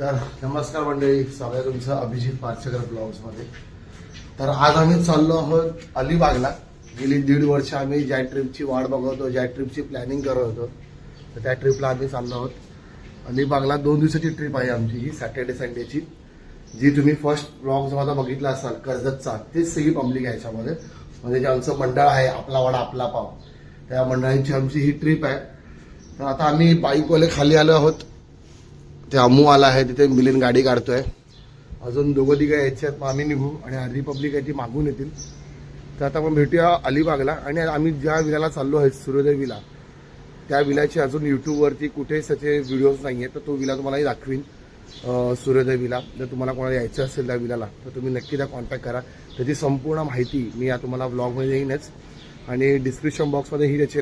तर नमस्कार मंडळी, स्वागत आहे तुमचं अभिजित पार्सेकर ब्लॉग्समध्ये. तर आज आम्ही चाललो आहोत अलिबागला. गेली 1.5 वर्ष आम्ही ज्या ट्रिपची वाट बघत होतो, ज्या ट्रिपची प्लॅनिंग करत होतो, तर त्या ट्रिपला आम्ही चाललो आहोत. अलिबागला 2 दिवसाची ट्रिप आहे आमची ही, सॅटर्डे संडेची. जी तुम्ही फर्स्ट ब्लॉग्समध्ये बघितला असाल कर्जतचा, तेच सगळी पब्लिक आहे याच्यामध्ये. म्हणजे जे आमचं मंडळ आहे आपला वाडा आपला पाव, त्या मंडळांची आमची ही ट्रिप आहे. तर आता आम्ही बाईकवाले खाली आलो आहोत. ते अमू आला आहे, तिथे मिलिंद गाडी काढतोय. अजून 2-3 यायचे आहेत, मग आम्ही निघू आणि अर्धी पब्लिक आहे ती मागून येतील. तर आता आपण भेटूया अलिबागला. आणि आम्ही ज्या विल्याला चाललो आहे सूर्योदय विला, त्या विल्याचे अजून यूट्यूबवरती कुठेच त्याचे व्हिडिओज नाही आहेत. तर तो विला तुम्हालाही दाखवीन, सूर्योदय विला. जर तुम्हाला कोणाला यायचं असेल त्या विल्याला तर तुम्ही नक्की त्या कॉन्टॅक्ट करा. त्याची संपूर्ण माहिती मी या तुम्हाला ब्लॉगमध्ये येईनच. आणि डिस्क्रिप्शन बॉक्समध्ये ही त्याचे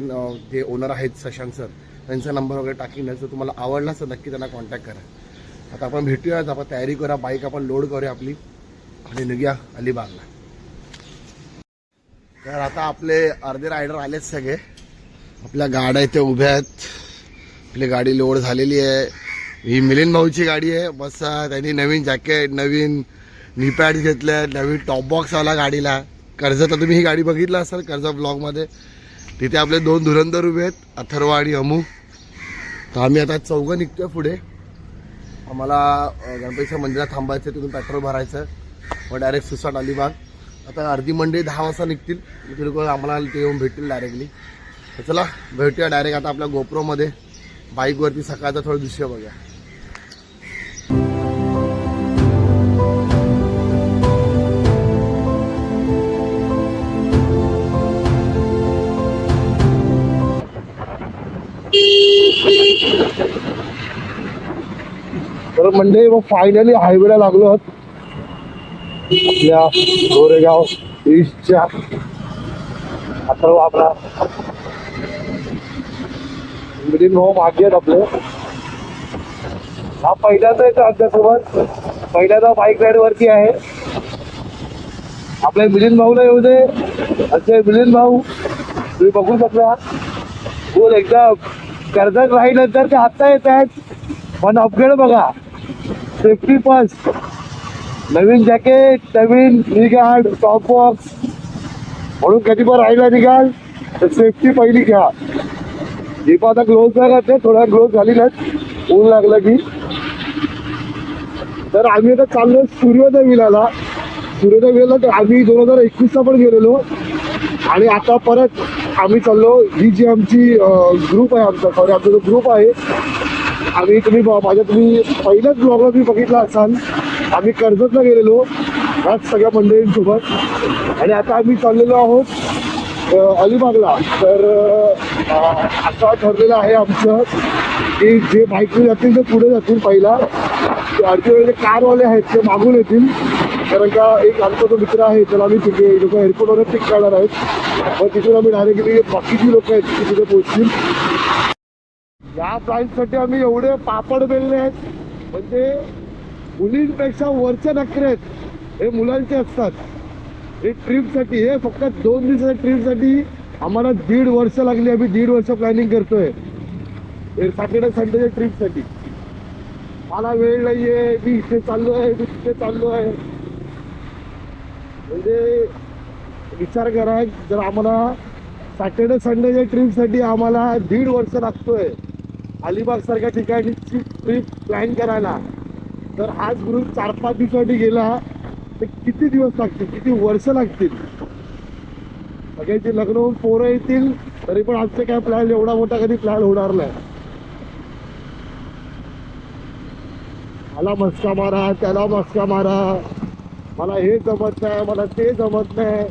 जे ओनर आहेत शशांक सर, त्यांचा नंबर वगैरे टाकीनच. जर तुम्हाला आवडला तर नक्की त्यांना कॉन्टॅक्ट करा. आता आपण भेटूया, आपण तयारी करा, बाईक आपण लोड करूया आपली आणि निघूया अलिबागला. तर आता आपले अर्धे रायडर आलेत सगळे. आपल्या गाड्या इथे उभ्या आहेत. आपली गाडी लोड झालेली आहे. ही मिलिंद भाऊची गाडी आहे. बस त्यांनी नवीन जॅकेट, नवीन नी पॅड घेतले, नवीन टॉप बॉक्स आला गाडीला. कर्जतला तुम्ही ही गाडी बघितला असाल कर्जत ब्लॉगमध्ये. तिथे आपले 2 धुरंधर उभे आहेत, अथर्व आणि अमू. तर आम्ही आता 4 निघतोय पुढे. आम्हाला गणपतीच्या मंदिरात थांबायचं, तिथून पेट्रोल भरायचं, मग डायरेक्ट सुसाट अलिबाग. आता अर्धी मंडळी 10 वाजता निघतील. ते लोक आम्हाला ते येऊन भेटतील डायरेक्टली. तर चला भेटूया डायरेक्ट आता आपल्या गोप्रोमध्ये. बाईकवरती सकाळचं थोडं दृश्य बघूया. तर मंडळी मग फायनली हायवेला लागलो आहोत आपल्या गोरेगाव ईस्टच्या. आता आपला मिलिंद भाऊ मागे आहेत आपले. हा पहिल्यांदा येतो आमच्यासोबत, पहिल्यांदा बाईक राईड वरती आहे. आपल्या मिलिंद भाऊला येऊ दे. असे मिलिंद भाऊ तुम्ही बघू शकता, बोल एकदा कर्जत राहील नंतर ते आता येत आहेत. पण अपग्रेड बघा, सेफ्टी फर्स्ट, नवीन जॅकेट, नवीन नी गार्ड, टॉप बॉक्स. म्हणून कधी पण राहिला निघाल तर सेफ्टी पहिली घ्या. ही पण आता ग्लोव्ज नाही घातले, थोडा ग्लोव्ज झाली नाहीत ऊन लागलं की. तर आम्ही आता चाललो सूर्योदय विलाला. सूर्योदय विलाला तर आम्ही 2021ला पण गेलेलो. आणि आता परत आम्ही चाललो. ही जी आमची ग्रुप आहे, आमचा जो ग्रुप आहे, आम्ही तुम्ही पहिल्याच ब्लॉगला तुम्ही बघितला असाल, आम्ही कर्जतला गेलेलो ह्याच सगळ्या मंडळींसोबत. आणि आता आम्ही चाललेलो आहोत अलिबागला. तर असं ठरलेलं आहे आमचं की जे बाईकने जातील ते पुढे जातील पहिला. अर्धे वेळेचे कारवाले आहेत ते मागून येतील. कारण का एक आमचा जो मित्र आहे त्याला आम्ही तिथे लोक एअरपोर्टवर पिक करणार आहेत. मग तिथून आम्ही डायरेक्टली बाकीची लोक आहेत ती तिथे पोहोचतील. या प्राईजसाठी आम्ही एवढे पापड बेलले आहेत, म्हणजे मुलींपेक्षा वरचे नखरे आहेत हे मुलांचे असतात. हे ट्रिपसाठी, हे फक्त 2 दिवसाच्या ट्रिपसाठी आम्हाला 1.5 वर्ष लागली. आम्ही 1.5 वर्ष प्लॅनिंग करतोय सॅटर्डे संडेच्या ट्रिपसाठी. मला वेळ नाहीये, मी इथे चाललो आहे, मी तिथे चाललो आहे. म्हणजे विचार करा, जर आम्हाला सॅटर्डे संडेच्या ट्रिपसाठी आम्हाला 1.5 वर्ष लागतोय अलिबाग सारख्या ठिकाणीची ट्रिप प्लॅन करायला, तर हाच ग्रुप 4-5 दिवसासाठी गेला तर किती दिवस लागतील, किती वर्ष लागतील. सगळ्यांचे लग्न होऊन पोरं येतील तरी पण आजचे काय प्लॅन एवढा मोठा कधी प्लॅन होणार नाही. मला मस्का मारा, त्याला मस्का मारा, मला हे जमत नाही, मला ते जमत नाही.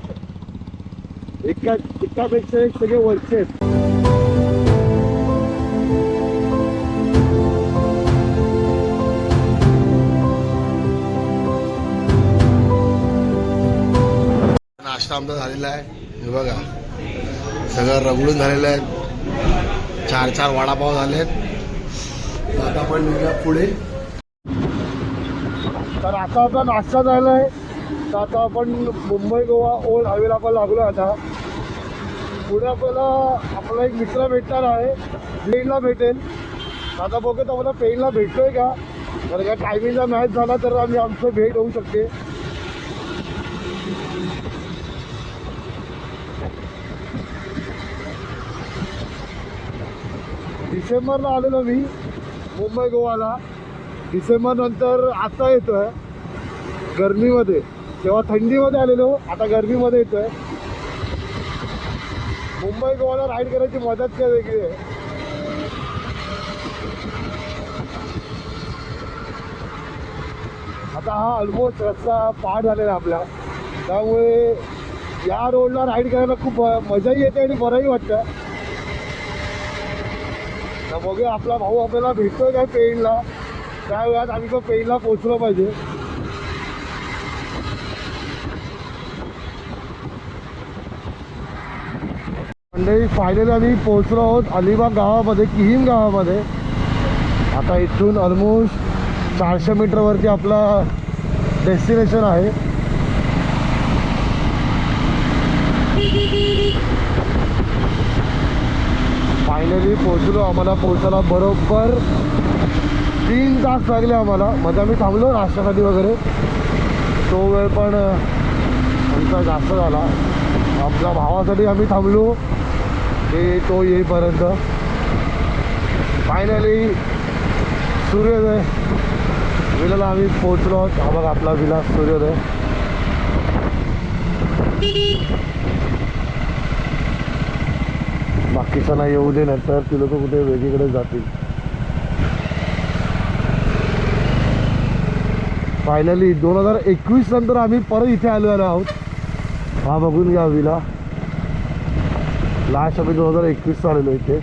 एकापेक्षा एक सगळे वरचे आहेत. नाश्ता आमचा झालेला आहे, हे बघा सगळं रगडून झालेलं आहे. 4-4 वडापाव झालेत. आता आपण निघूया पुढे. तर आता आपला नाश्ता झाला आहे. तर आता आपण मुंबई गोवा ओल्ड हायवेला आपण लागलो. आता पुढे आपला एक मित्र भेटणार आहे, पेनला भेटेल. आता बघत आम्हाला पेनला भेटतोय का. जर का टायमिंगचा मॅच झाला तर आम्ही आमचं भेट होऊ शकते. डिसेंबरला आलेलो मी मुंबई गोवाला. डिसेंबर नंतर आता येतोय गरमीमध्ये. तेव्हा थंडीमध्ये आलेलो, आता गरमीमध्ये येतोय. मुंबई गोवाला राईड करायची मजाच काय वेगळी आहे. आता हा ऑलमोस्ट रस्ता पार झालेला आपला, त्यामुळे या रोडला राईड करायला खूप मजाही येते आणि बरंही वाटतं. तर बघूया आपला भाऊ आपल्याला भेटतोय काय पेणला. त्या वेळात आम्ही पण पेणला पोहोचलो पाहिजे. मंडळी फायनली आम्ही पोहोचलो आहोत अलिबाग गावामध्ये, किहीम गावामध्ये. आता इथून ऑलमोस्ट 400 मीटरवरती आपला डेस्टिनेशन आहे. फायनली पोहोचलो. आम्हाला पोहोचायला बरोबर 3 तास लागले आम्हाला. मध्ये आम्ही थांबलो नाश्त्यासाठी वगैरे, तो वेळ पण आमचा जास्त झाला. आपल्या भावासाठी आम्ही थांबलो की तो येईपर्यंत. फायनली सूर्योदय विलाला आम्ही पोहोचलो आहोत. हा बघा आपला विला सूर्योदय. बाकीच्यांना येऊ दे, नंतर ती लोक कुठे वेगळीकडे जातील. फायनली 2021 नंतर आम्ही परत इथे आलो आहोत. हा बघून घ्या विला. लास्ट आम्ही 2021 आलेलो इथे.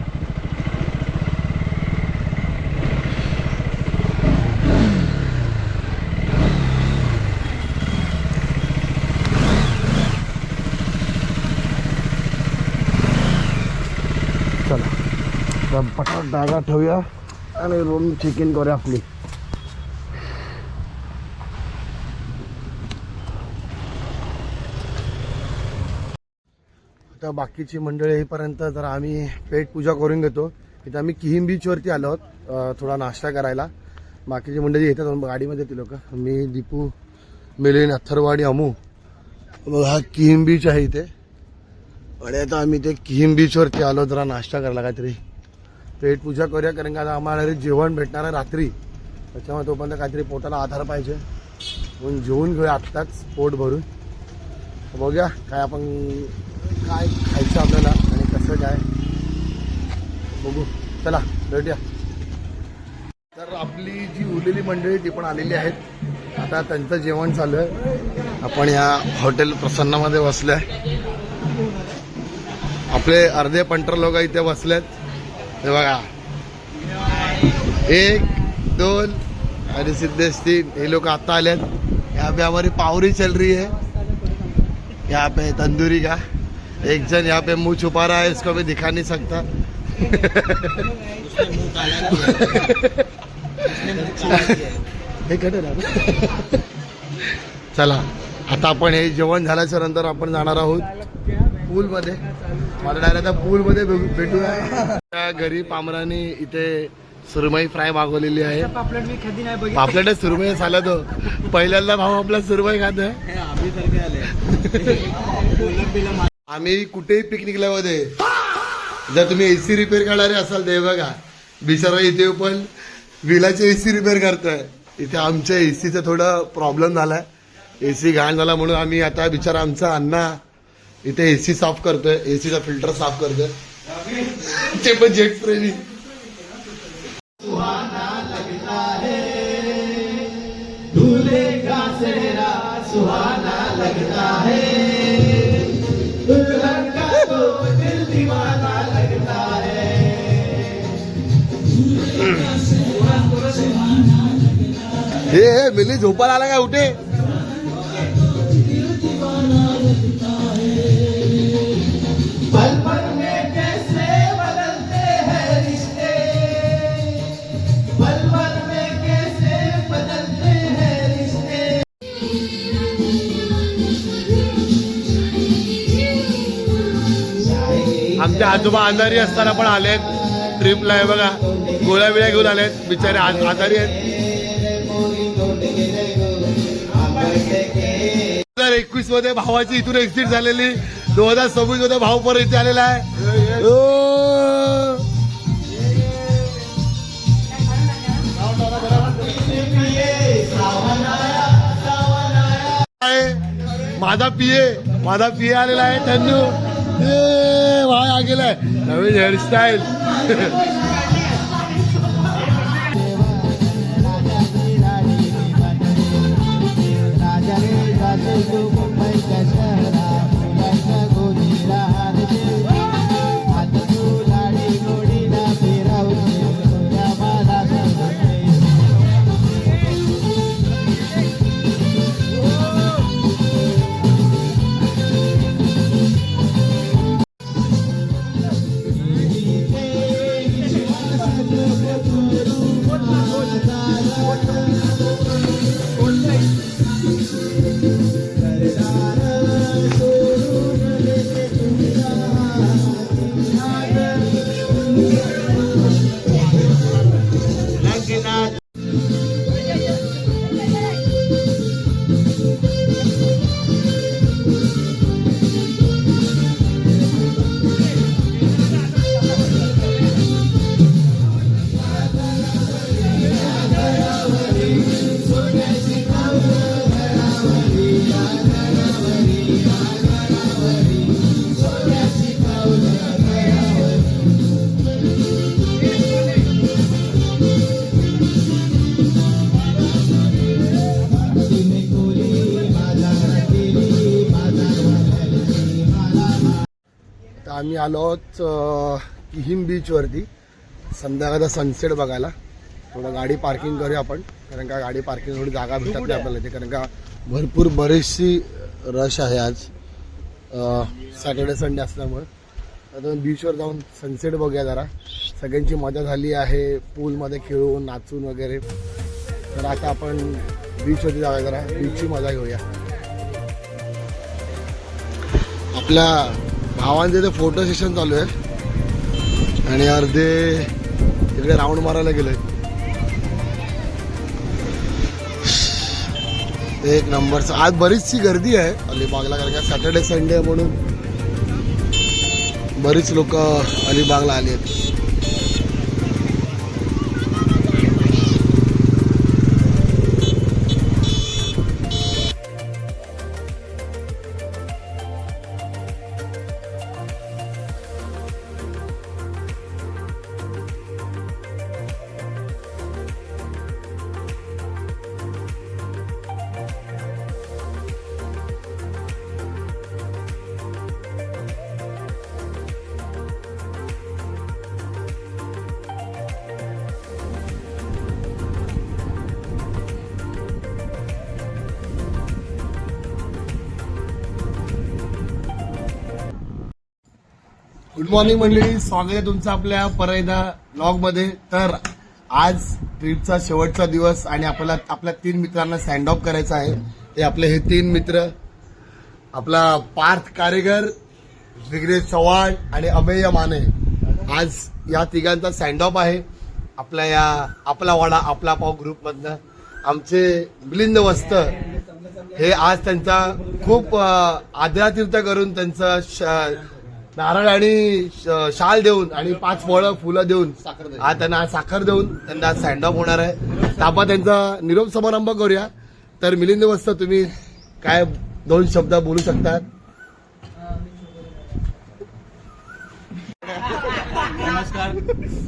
चला पटापट बॅगा ठेवूया आणि रूम चेक इन करूया आपली. आता बाकीची मंडळी येईपर्यंत जर आम्ही पेट पूजा करून घेतो. इथं आम्ही किहीम बीचवरती आलो आहोत थोडा नाश्ता करायला. बाकीची मंडळी येतात गाडीमध्ये ती लोक. मी, दीपू, मिलिंद, अथर्व, अमू. मग हा किहीम बीच आहे इथे. आणि आता आम्ही ते किहीम बीचवरती आलो जरा नाश्ता करायला, काहीतरी पेट पूजा करूया. कारण का आता आम्हाला जेवण भेटणार आहे रात्री, त्याच्यामुळे तोपर्यंत काहीतरी पोटाला आधार पाहिजे म्हणून जेवून घेऊया आत्ताच पोट भरून. बघूया काय आपण काय खायचं आपल्याला आणि कसं काय बघू. चला भेटूया. तर आपली जी उरलेली मंडळी ती पण आलेली आहेत. आता त्यांचं जेवण चालू आहे. आपण या हॉटेल प्रसन्नामध्ये बसलोय. आपले अर्धे पंटर लोक इथे बसलेत. हे बघा 1, 2 आणि सिद्धेश 3. हे लोक आता आलेत. यहाँ पे हमारी पावरी चल रही है. यहाँ पे तंदूरी का एक जन यहाँ पे मुंह छुपा रहा है, इसको भी दिखा नहीं सकता. चला आता आपण हे जेवण झाल्याच्या नंतर आपण जाणार आहोत पूलमध्ये. मला डायरेक्ट आता पूलमध्ये भेटूया. त्या घरी पामराने इथे सुरमई फ्राय मागवलेली आहे. पापलेट सुरमई झाला तो पहिल्यांदा भाऊ आपला सुरमई खात आहे. आम्ही कुठेही पिकनिकला मध्ये जर तुम्ही एसी रिपेअर करणारे असाल ते बघा बिचारा इथे पण विलाचे एसी रिपेअर करतोय. इथे आमच्या एसीचा थोडा प्रॉब्लेम झालाय. एसी घाण झाला म्हणून आम्ही आता बिचारा आमचा अण्णा इथे एसी साफ करतोय. एसीचा फिल्टर साफ करतोय. ते पण जेट प्रेमी. सुहाना लगता है दूल्हे का सेहरा, सुहाना लगता है दुल्हन का तो दिल दीवाना लगता है. हे मिली झोपायला आला का उठे. आमच्या आजोबा आजारी असताना पण आलेत ट्रिपला. आहे बघा गोळ्या बिळ्या घेऊन आलेत. बिचारे आजारी आहेत. 2021 मध्ये भावाची इथून एक्झिट झालेली, 2026 मध्ये भाऊ परत इथे आलेला आहे. माझा पिये आलेला आहे. त्यांनी भाई आ गेलाय, नवीन हेअरस्टाईल. आम्ही आलो आहोत किहिम बीच वरती संध्याकाळचा सनसेट बघायला. थोडं गाडी पार्किंग करूया आपण, कारण का गाडी पार्किंग थोडी जागा भेटत नाही आपल्याला इथे, कारण का भरपूर बरीचशी रश आहे आज सॅटर्डे संडे असल्यामुळे. आता बीचवर जाऊन सनसेट बघूया जरा. सगळ्यांची मजा झाली आहे पूलमध्ये खेळून नाचून वगैरे. तर आता आपण बीचवरती जाऊया, जरा बीचची मजा घेऊया. आपल्या भावांचे इथे फोटो सेशन चालू आहे आणि अर्धे तिकडे राऊंड मारायला गेले. एक नंबरचं आज बरीचशी गर्दी आहे अलिबागला, कारण का सॅटर्डे संडे म्हणून बरीच लोक अलिबागला आली आहेत. गुड मॉर्निंग मंडळी, स्वागत आहे तुमचं आपल्या परैदा ब्लॉग मध्ये. तर आज ट्रिपचा शेवटचा दिवस आणि आपल्या 3 मित्रांना सँड ऑफ करायचा आहे. हे 3 मित्र, आपला पार्थ कारेगर, विघ्नेश चव्हाण आणि अमेय माने. आज या तिघांचा सँड ऑफ आहे आपल्या आपला वाडा आपला पाव ग्रुप मधनं. आमचे मिलिंद वस्त हे आज त्यांचा खूप आदरातीर्थ करून त्यांचं नारळ आणि शाल देऊन आणि 5 फुलं देऊन आज त्यांना साखर देऊन त्यांना सँड ऑफ होणार आहे. तर आपण त्यांचा निरोप समारंभ करूया. तर मिलिंद वस्त, तुम्ही काय 2 शब्द बोलू शकता? नमस्कार.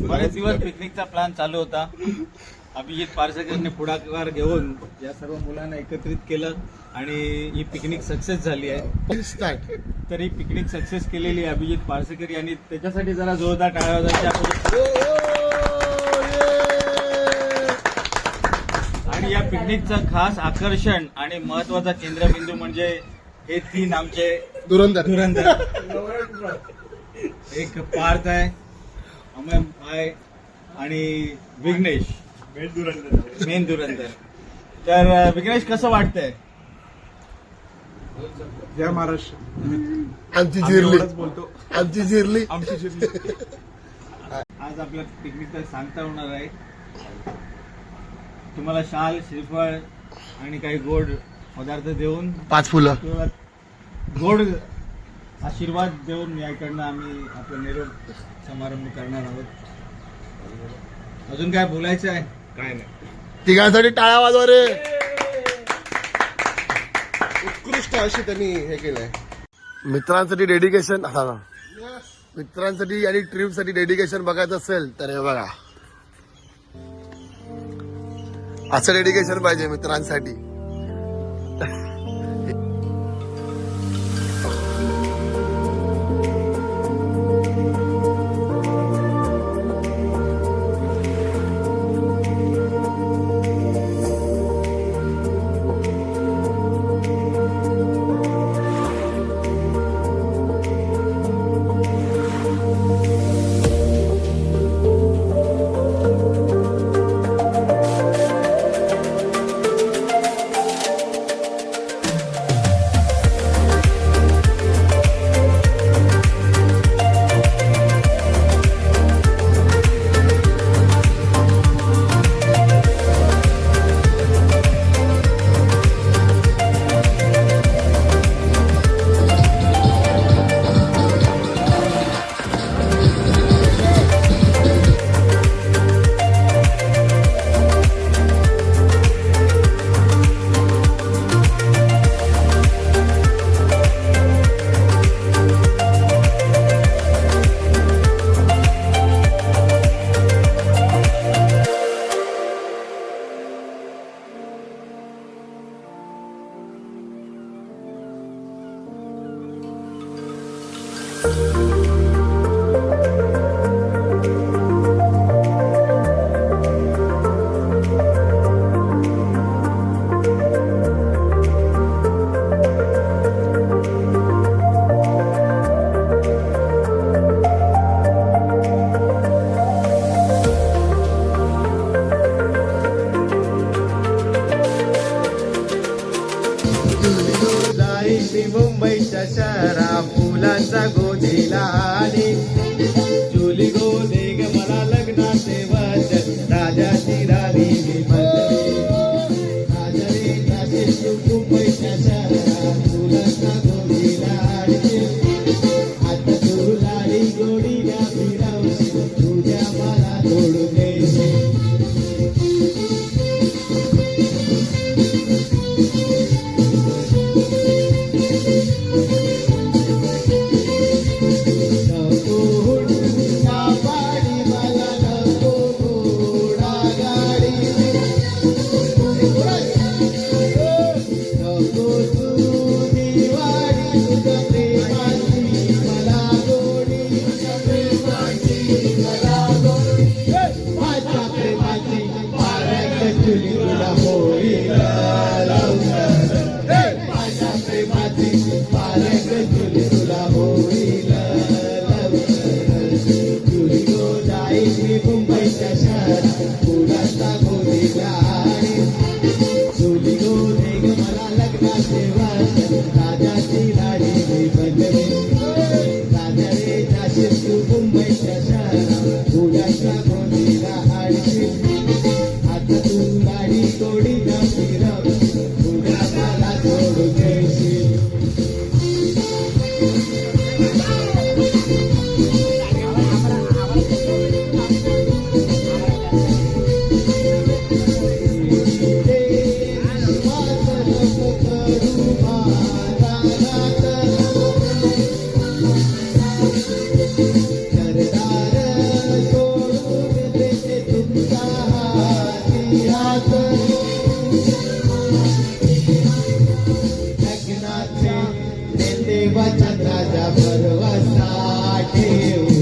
बरेच दिवस पिकनिकचा प्लॅन चालू होता. अभिजित पारसेकरने पुढाकार घेऊन या सर्व मुलांना एकत्रित केलं आणि ही पिकनिक सक्सेस झाली आहे. तर ही पिकनिक सक्सेस केलेली अभिजित पारसेकर यांनी, त्याच्यासाठी जरा जोरदार टाळ्या वाजवायच्या. आणि या पिकनिकचं खास आकर्षण आणि महत्वाचा केंद्रबिंदू म्हणजे हे 3 आमचे धुरंधर. एक पार्थ आहे, अमय आहे आणि विघ्नेश मेन धुरंधर. तर विघ्नेश, कसं वाटतंय? जय महाराष्ट्र. आमची जिरली. आज आपल्या पिकनिकचा सांगता होणार आहे. तुम्हाला शाल, श्रीफळ आणि काही गोड पदार्थ देऊन 5 फुलं तुम्हाला गोड आशीर्वाद देऊन याकडनं आम्ही आपला निरोप समारंभ करणार आहोत. अजून काय बोलायचं आहे? काय नाही, तिघांसाठी टाळ्या वाजवा रे. उत्कृष्ट अशी त्यांनी हे केलंय. मित्रांसाठी डेडिकेशन. हा ना, मित्रांसाठी आणि ट्रिप साठी डेडिकेशन बघायचं असेल तर हे बघा, असं डेडिकेशन पाहिजे मित्रांसाठी. मुंबईच्या शहरा फुलांचा गोधीला आली. चुली गोदे ग मला लग्नाचे वचन, राजाची राणी मी बनली. राजा रे राजे तू मुंबईच्या शहरा फुलांचा गोधीला आली. आता तू लाडी गोडीला फिरवशील, तुझ्या मला तोडून देशील. मुंबईच्या शहरात फुलांचा गोधीला आली. चुली गोदे ग मला लग्नाचे वचन, राजाची राणी मी बनली. राजा रे जाशील तू मुंबईच्या शहरात फुलांचा गोधीला आली. आता तू गाडी गोडीला फिरव, तुझ्या मला सोडून देशील. देवाच्या राजा भरवसा ठेव.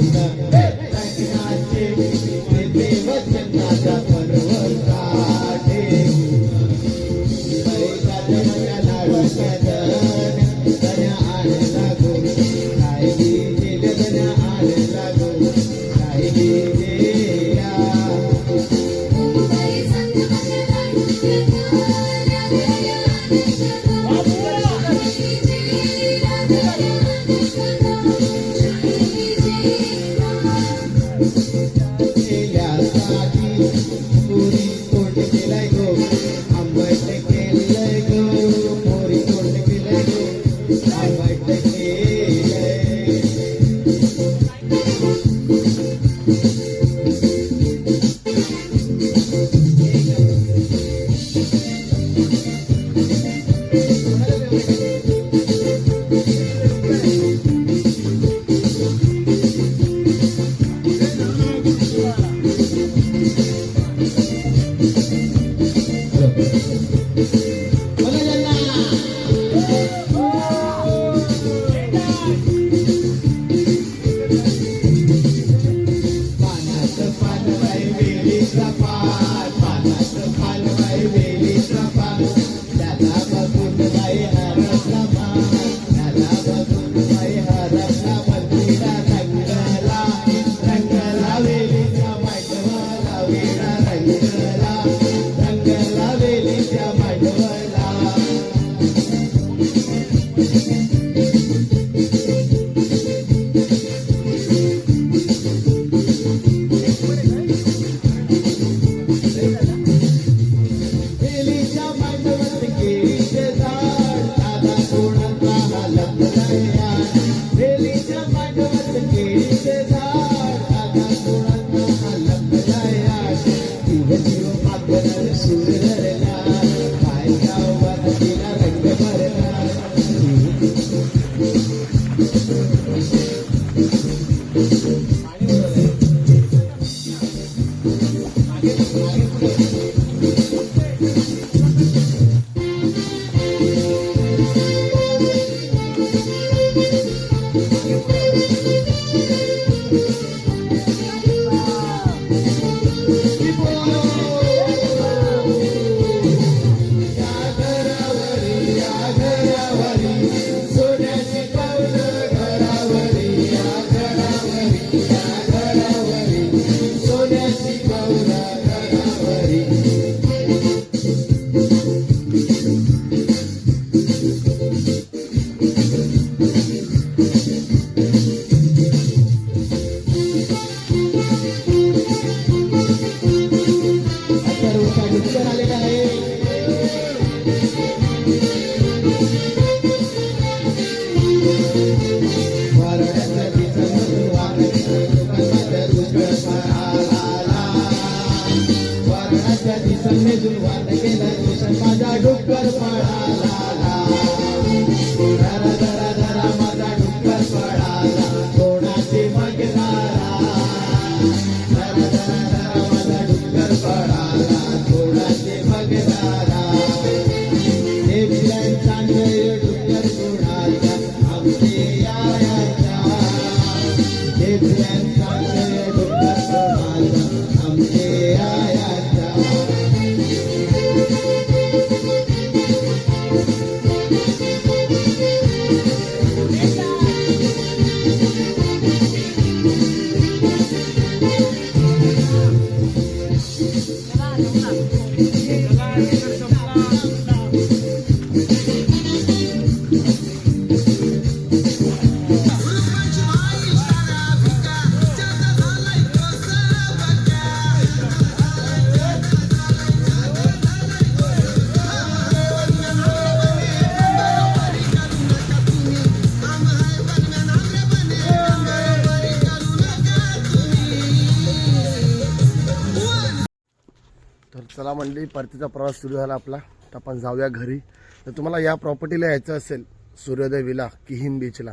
तर चला मंडळी, परतीचा प्रवास सुरू झाला आपला. तर आपण जाऊया घरी. तर तुम्हाला या प्रॉपर्टीला यायचं असेल सूर्योदय विला किहीम बीचला,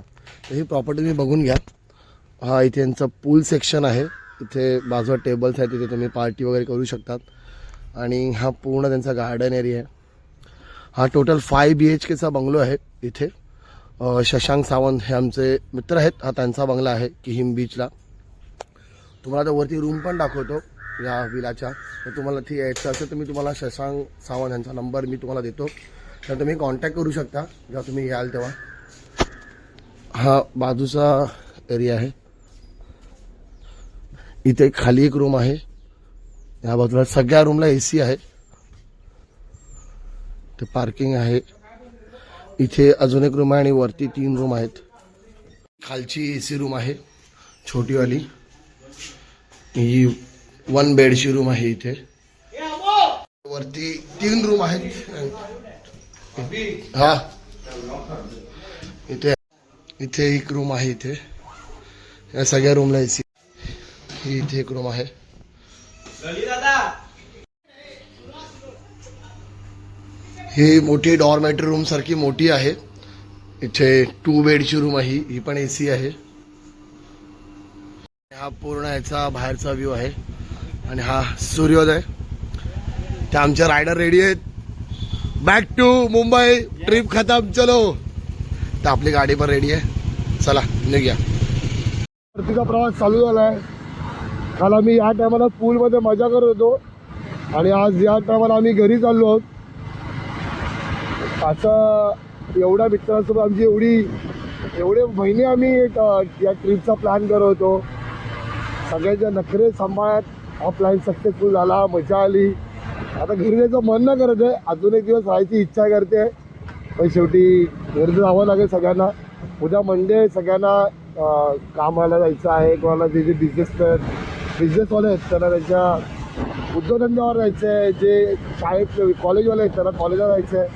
तर ही प्रॉपर्टी तुम्ही बघून घ्या. हा इथे यांचं पूल सेक्शन आहे. इथे बाजूला टेबल्स आहेत, तिथे तुम्ही पार्टी वगैरे करू शकतात. आणि हा पूर्ण त्यांचा गार्डन एरिया आहे. हा टोटल 5 BHKचा बंगलो आहे इथे. शशांक सावंत हे आमचे मित्र आहेत. हा त्यांचा बंगला आहे किहीम बीचला. तुम्हाला तर वरती रूम पण दाखवतो या विलाच्या. तर तुम्हाला ती यायचं असेल तर मी तुम्हाला शशांक सावंत यांचा नंबर मी तुम्हाला देतो, तर तुम्ही कॉन्टॅक्ट करू शकता जेव्हा तुम्ही याल तेव्हा. हा बाजूचा एरिया आहे. इथे खाली एक रूम आहे. या बाजूला सगळ्या रूमला AC आहे. ते पार्किंग आहे. इथे अजून एक रूम आहे आणि वरती 3 रूम आहेत. खालची AC रूम आहे छोटीवाली. ही 1 बेडची रूम आहे. इथे वरती 3 रूम आहेत. हा इथे इथे एक रूम आहे. इथे या सगळ्या रूमला AC. ही इथे एक रूम आहे. ही मोठी डॉर्मेटरी रूम सारखी मोठी आहे. इथे 2 बेडची रूम आहे. ही पण AC आहे. हा पूर्ण याचा बाहेरचा व्ह्यू आहे. आणि हा सूर्योदय. ते आमचे रायडर रेडी आहेत. बॅक टू मुंबई, ट्रिप खतम, चलो. तर आपली गाडी पण रेडी आहे. चला निघूया. परतीचा प्रवास चालू झाला आहे. काल आम्ही या टायमाला पूलमध्ये मजा करत होतो आणि आज या टायमाला आम्ही घरी चाललो आहोत. असं एवढ्या मित्रांसोबत आमची एवढे महिने आम्ही या ट्रिपचा प्लॅन करत होतो. सगळ्यांच्या नखरे सांभाळत हा प्लॅन सक्सेसफुल झाला. मजा आली. आता घरी जायचं मन न करत आहे. अजून एक दिवस राहायची इच्छा करते, पण शेवटी घरी जावं लागेल सगळ्यांना. उद्या मंडे, सगळ्यांना कामाला जायचं आहे. कोणाला जे जे बिझनेसवाले आहेत त्यांना त्यांच्या उद्योगधंद्यावर जायचं आहे. जे शाळेत कॉलेजवाले आहेत त्यांना कॉलेजला जायचं आहे.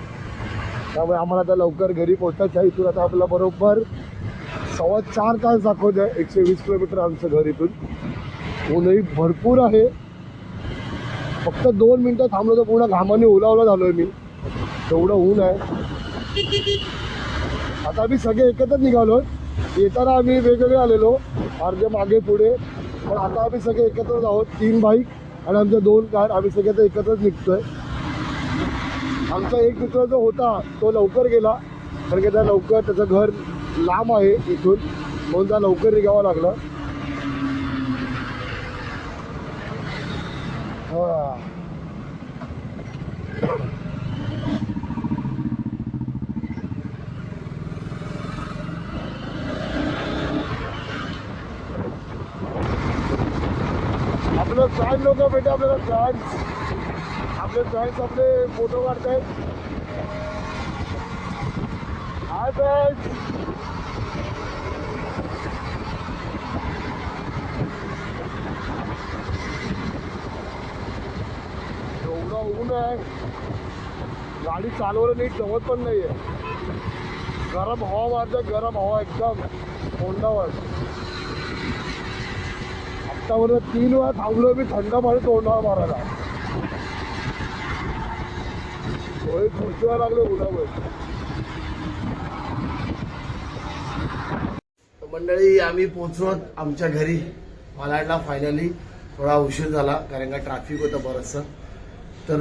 त्यामुळे आम्हाला आता लवकर घरी पोहोचायचं आहे. इथून आता आपल्याला बरोबर 4.25 तास दाखवत आहे. 120 किलोमीटर आमचं घर इथून. ऊनही भरपूर आहे. फक्त 2 मिनटं थांबलो तर पूर्ण घामाने ओलावला झालो आहे मी. तेवढं ऊन आहे. आता आम्ही सगळे एकत्रच निघालो. येताना आम्ही वेगवेगळे आलेलो, अर्धे मागे पुढे, पण आता आम्ही सगळे एकत्रच आहोत. 3 बाईक आणि आमच्या 2 कार, आम्ही सगळे आता एकत्रच निघतोय. आमचा एक मित्र जो होता तो लवकर गेला, कारण की त्या लवकर त्याचं घर लांब आहे इथून, म्हणून त्या लवकर निघावं लागलं. हा आपलं फॅन लोक भेटे, आपल्याला फॅन्स, आपले फॅन्स आपले फोटो काढतायत. हाय फॅन्स. एवढं ऊन आहे, गाडी चालवलं नीट जमत पण नाहीये. गरम हवा मारते, गरम हवा एकदम तोंडावर. आत्तावर 3 वेळा थांबलोय मी थंड पाणी तोंडावर मारायला. खुर्चीवर लागले उन्हामुळे. मंडळी आम्ही पोहोचलो आमच्या घरी मालाडला. फायनली थोडा उशीर झाला कारण का ट्रॅफिक होतं बरंचसं. तर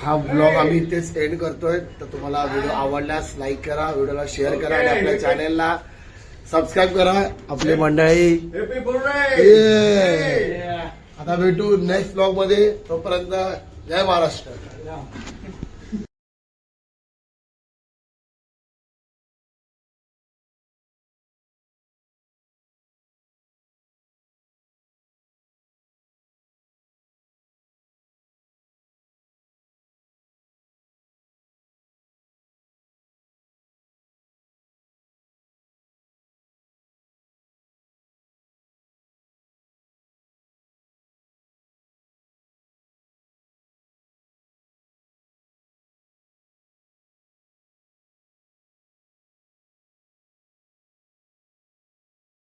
हा ब्लॉग आम्ही इथेच एंड करतोय. तर तुम्हाला व्हिडिओ आवडल्यास लाईक करा, व्हिडिओला शेअर करा आणि आपल्या चॅनेलला सबस्क्राईब करा. आपली मंडळी आता भेटू नेक्स्ट ब्लॉग मध्ये. तोपर्यंत जय महाराष्ट्र.